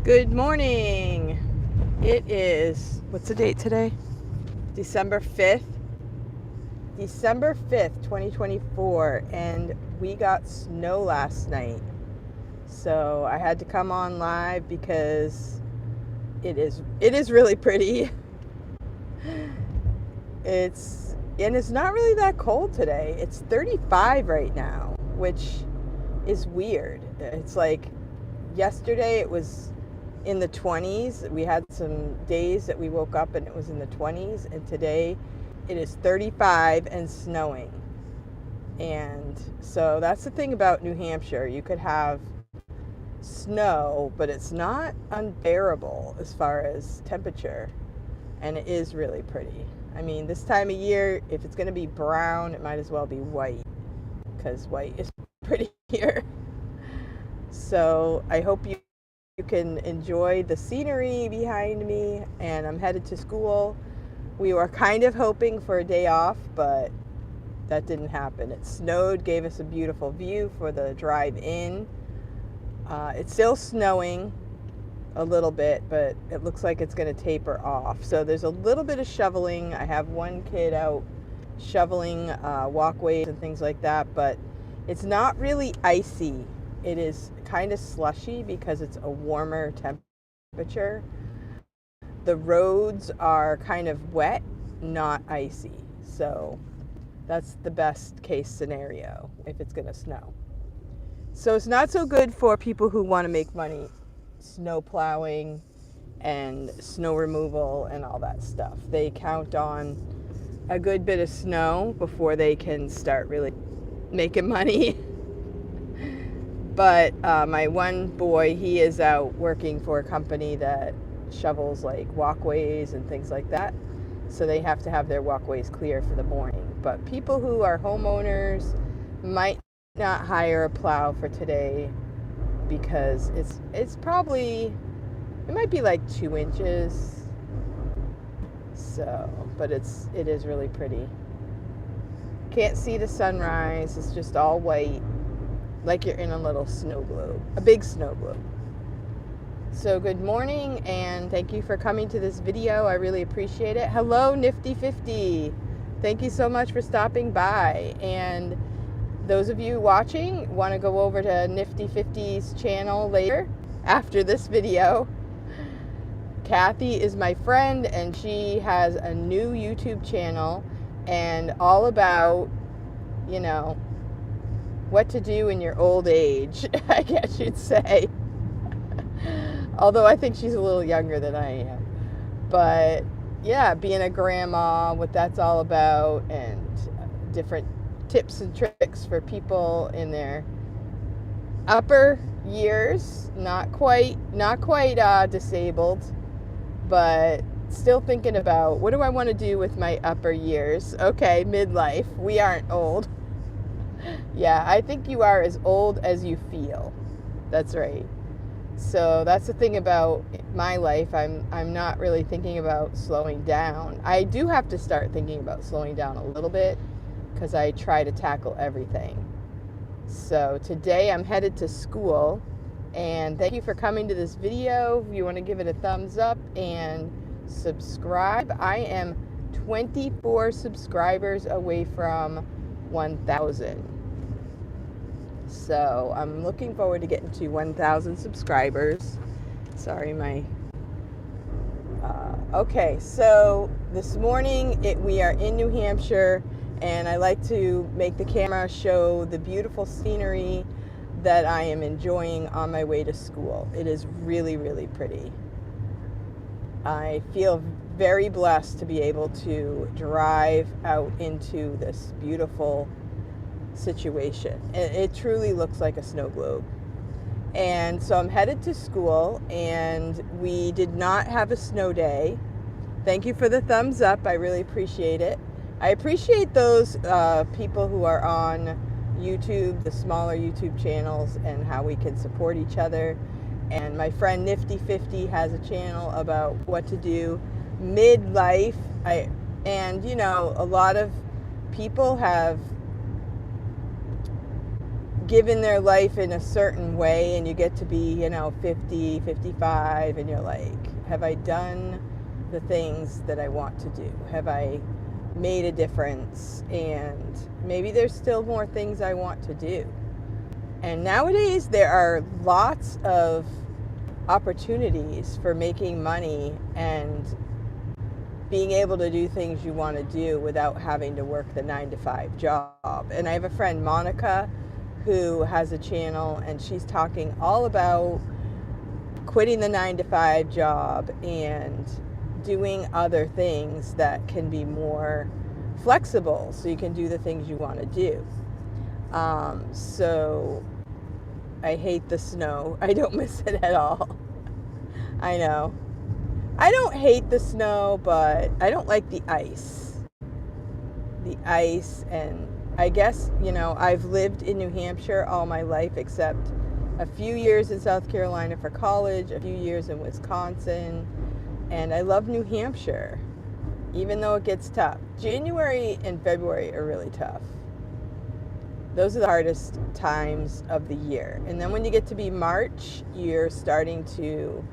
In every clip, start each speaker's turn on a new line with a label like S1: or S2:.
S1: Good morning. It is, what's the date today? December 5th. December 5th, 2024, and we got snow last night. So I had to come on live because it is really pretty. It's not really that cold today. It's 35 right now, which is weird. It's like yesterday it was in the 20s. We had some days that we woke up and it was in the 20s, and today it is 35 and snowing. And so that's the thing about New Hampshire. You could have snow, but it's not unbearable as far as temperature, and it is really pretty. I mean, this time of year, if it's going to be brown, it might as well be white, because white is prettier. So I hope you can enjoy the scenery behind me, and I'm headed to school. We were kind of hoping for a day off, but that didn't happen. It snowed, gave us a beautiful view for the drive in. It's still snowing a little bit, but it looks like it's going to taper off. So there's a little bit of shoveling. I have one kid out shoveling walkways and things like that, but it's not really icy. It is kind of slushy because it's a warmer temperature. The roads are kind of wet, not icy. So that's the best case scenario if it's going to snow. So it's not so good for people who want to make money snow plowing and snow removal and all that stuff. They count on a good bit of snow before they can start really making money. But my one boy, he is out working for a company that shovels like walkways and things like that. So they have to have their walkways clear for the morning. But people who are homeowners might not hire a plow for today because it's probably, it might be like 2 inches. So, but it is really pretty. Can't see the sunrise. It's just all white, like you're in a little snow globe, a big snow globe. So good morning, and thank you for coming to this video. I really appreciate it. Hello, Nifty 50. Thank you so much for stopping by. And those of you watching want to go over to Nifty 50's channel later after this video. Kathy is my friend, and she has a new YouTube channel and all about, you know, what to do in your old age, I guess you'd say. Although I think she's a little younger than I am. But yeah, being a grandma, what that's all about, and different tips and tricks for people in their upper years, not quite disabled, but still thinking about what do I want to do with my upper years. Okay, midlife. We aren't old. Yeah, I think you are as old as you feel. That's right. So that's the thing about my life. I'm not really thinking about slowing down. I do have to start thinking about slowing down a little bit because I try to tackle everything. So today I'm headed to school, and thank you for coming to this video. If you want to give it a thumbs up and subscribe. I am 24 subscribers away from 1,000. So I'm looking forward to getting to 1,000 subscribers. Sorry, okay, so this morning we are in New Hampshire, and I like to make the camera show the beautiful scenery that I am enjoying on my way to school. It is really, really pretty. I feel very blessed to be able to drive out into this beautiful situation. It truly looks like a snow globe. And so I'm headed to school, and we did not have a snow day. Thank you for the thumbs up. I really appreciate it. I appreciate those people who are on YouTube, the smaller YouTube channels, and how we can support each other. And my friend Nifty 50 has a channel about what to do midlife. And you know, a lot of people have given their life in a certain way, and you get to be, 50, 55, and you're like, have I done the things that I want to do? Have I made a difference? And maybe there's still more things I want to do. And nowadays there are lots of opportunities for making money and being able to do things you want to do without having to work the 9-to-5 job. And I have a friend, Monica, who has a channel, and she's talking all about quitting the 9-to-5 job and doing other things that can be more flexible so you can do the things you want to do. So I hate the snow. I don't miss it at all. I know. I don't hate the snow, but I don't like the ice. The ice, and I guess, I've lived in New Hampshire all my life except a few years in South Carolina for college, a few years in Wisconsin, and I love New Hampshire, even though it gets tough. January and February are really tough. Those are the hardest times of the year. And then when you get to be March, you're starting to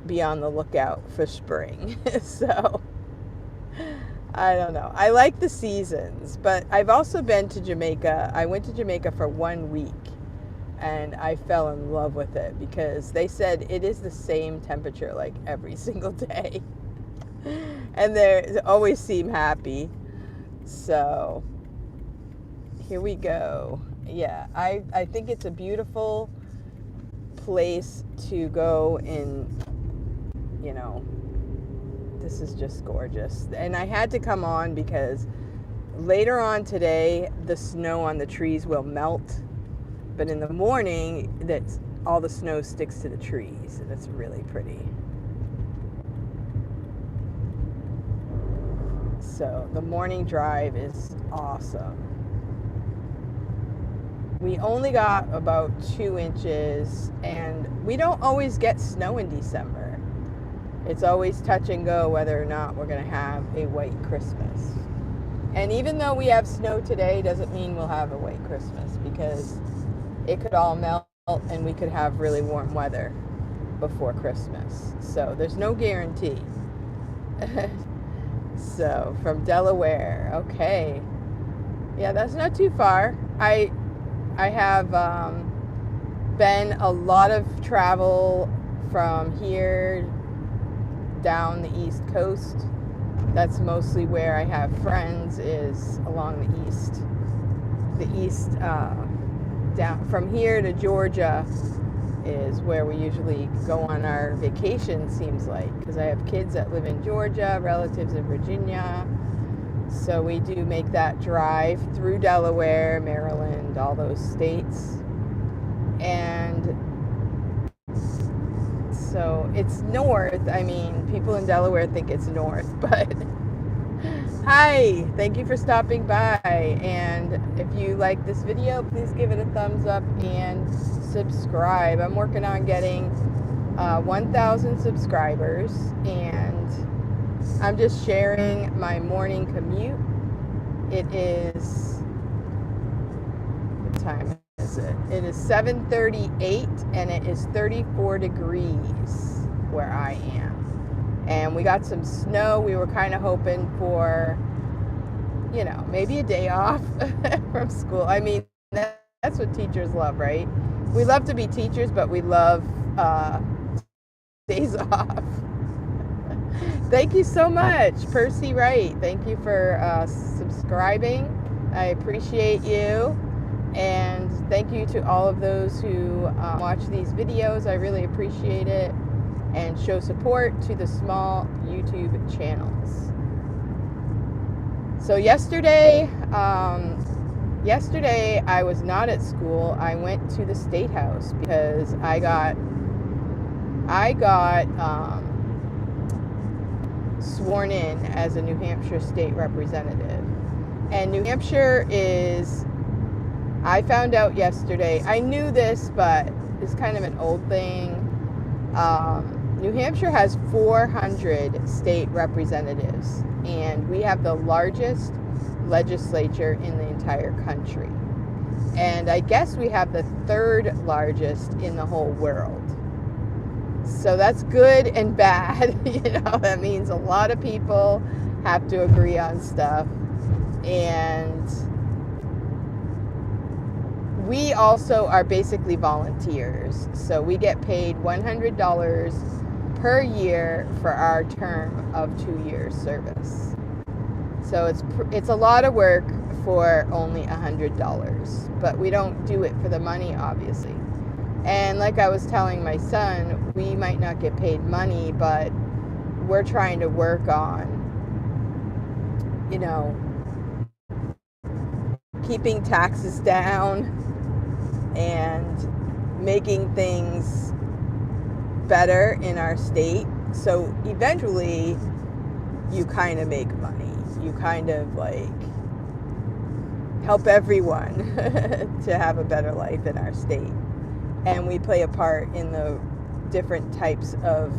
S1: be on the lookout for spring. So, I don't know. I like the seasons, but I've also been to Jamaica. I went to Jamaica for 1 week, and I fell in love with it because they said it is the same temperature like every single day. And they always seem happy. So, here we go. Yeah, I think it's a beautiful place to go, and this is just gorgeous. And I had to come on because later on today the snow on the trees will melt, but in the morning all the snow sticks to the trees, and it's really pretty. So the morning drive is awesome. We only got about 2 inches, and we don't always get snow in December. It's always touch and go whether or not we're going to have a white Christmas. And even though we have snow today, doesn't mean we'll have a white Christmas, because it could all melt and we could have really warm weather before Christmas. So there's no guarantee. So from Delaware, okay. Yeah, that's not too far. I have been a lot of travel from here down the East Coast. That's mostly where I have friends, is along the east. Down from here to Georgia is where we usually go on our vacation, seems like, because I have kids that live in Georgia, relatives in Virginia. So we do make that drive through Delaware, Maryland, all those states. And so it's north. I mean, people in Delaware think it's north, but hi, thank you for stopping by. And if you like this video, please give it a thumbs up and subscribe. I'm working on getting 1,000 subscribers, and I'm just sharing my morning commute. It is, what time is it? It is 7:38, and it is 34 degrees where I am. And we got some snow. We were kind of hoping for, maybe a day off from school. I mean, that's what teachers love, right? We love to be teachers, but we love days off. Thank you so much, Percy Wright. Thank you for subscribing. I appreciate you. And thank you to all of those who watch these videos. I really appreciate it. And show support to the small YouTube channels. So yesterday I was not at school. I went to the statehouse because I got sworn in as a New Hampshire state representative. And New Hampshire is, I found out yesterday, I knew this, but it's kind of an old thing. New Hampshire has 400 state representatives, and we have the largest legislature in the entire country. And I guess we have the third largest in the whole world. So that's good and bad. That means a lot of people have to agree on stuff. And we also are basically volunteers. So we get paid $100 per year for our term of 2 years service. So it's a lot of work for only $100, but we don't do it for the money, obviously. And like I was telling my son, we might not get paid money, but we're trying to work on, keeping taxes down and making things better in our state. So eventually you kind of make money. You kind of like help everyone to have a better life in our state. And we play a part in the different types of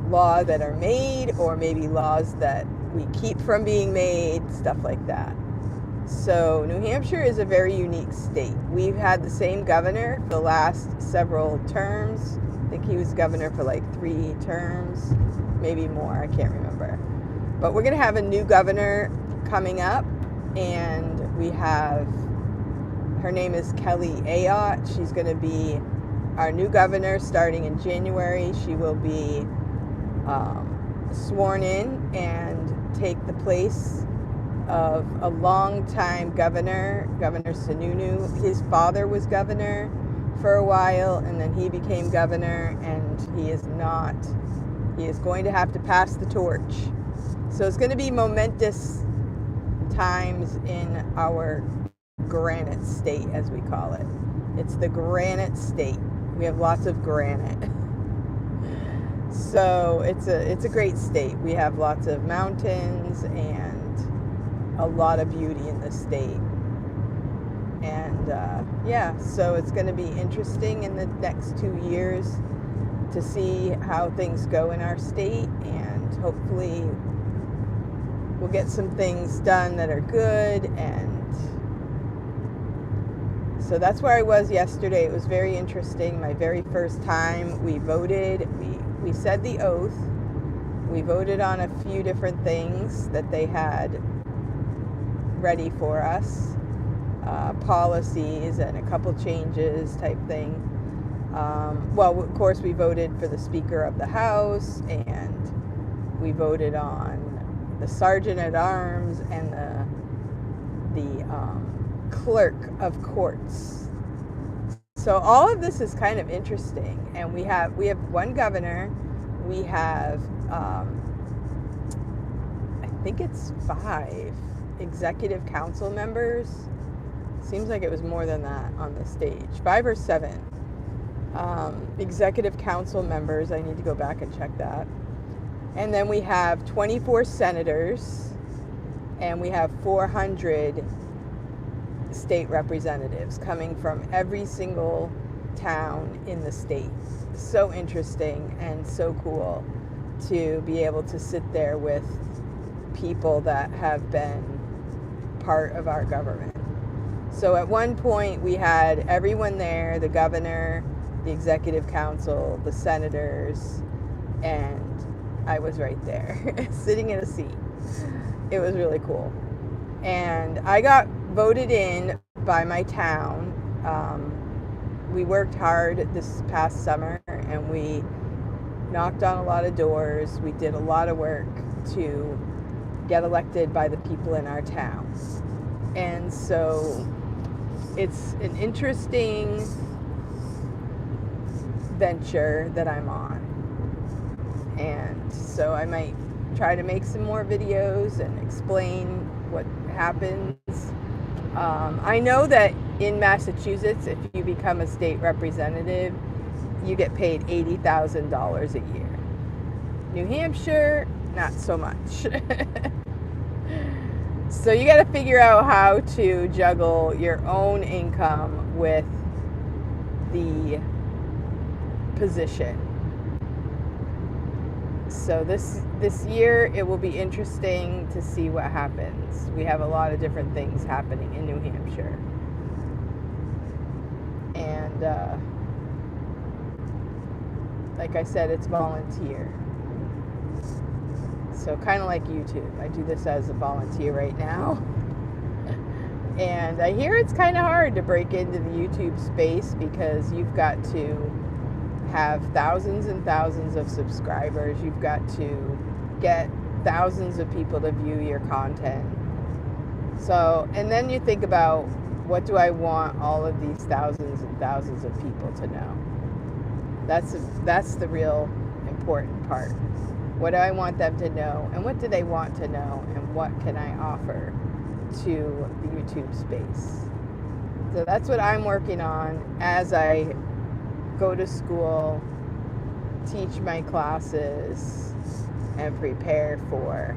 S1: law that are made, or maybe laws that we keep from being made, stuff like that. So New Hampshire is a very unique state. We've had the same governor for the last several terms. I think he was governor for like 3 terms, maybe more, I can't remember. But we're going to have a new governor coming up, and we have, her name is Kelly Ayotte. She's going to be our new governor starting in January. She will be sworn in and take the place of a longtime governor, Governor Sununu. His father was governor for a while, and then he became governor, and he is going to have to pass the torch. So it's going to be momentous times in our granite state, as we call it. It's the granite state. We have lots of granite. So it's a great state. We have lots of mountains and a lot of beauty in the state. And so it's going to be interesting in the next 2 years to see how things go in our state, and hopefully we'll get some things done that are good. And so that's where I was yesterday. It was very interesting. My very first time. We voted. We said the oath. We voted on a few different things that they had ready for us, policies and a couple changes type thing. Well, of course, we voted for the Speaker of the House, and we voted on the Sergeant at Arms and the Clerk of Courts. So all of this is kind of interesting, and we have one governor. We have I think it's 5 executive council members. Seems like it was more than that on the stage. 5 or 7 executive council members. I need to go back and check that. And then we have 24 senators, and we have 400 state representatives coming from every single town in the state. So interesting and so cool to be able to sit there with people that have been part of our government. So at one point we had everyone there, the governor, the executive council, the senators, and I was right there sitting in a seat. It was really cool. And I got voted in by my town. We worked hard this past summer, and we knocked on a lot of doors. We did a lot of work to get elected by the people in our town. And so it's an interesting venture that I'm on. And so I might try to make some more videos and explain what happens. I know that in Massachusetts, if you become a state representative, you get paid $80,000 a year. New Hampshire, not so much. So you got to figure out how to juggle your own income with the position. So this year it will be interesting to see what happens. We have a lot of different things happening in New Hampshire. And like I said, it's volunteer. So kind of like YouTube. I do this as a volunteer right now. And I hear it's kind of hard to break into the YouTube space because you've got to have thousands and thousands of subscribers. You've got to get thousands of people to view your content. So, and then you think about, what do I want all of these thousands and thousands of people to know? That's the real important part. What do I want them to know, and what do they want to know, and what can I offer to the YouTube space? So that's what I'm working on as I go to school, teach my classes, and prepare for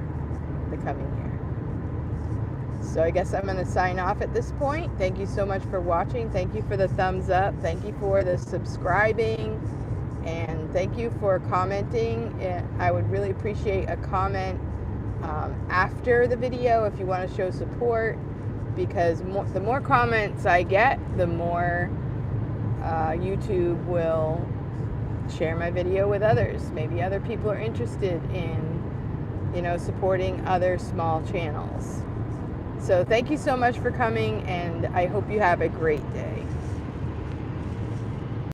S1: the coming year. So I guess I'm going to sign off at this point. Thank you so much for watching. Thank you for the thumbs up. Thank you for the subscribing. And thank you for commenting. I would really appreciate a comment after the video if you want to show support, because the more comments I get, the more YouTube will share my video with others. Maybe other people are interested in, supporting other small channels. So thank you so much for coming, and I hope you have a great day.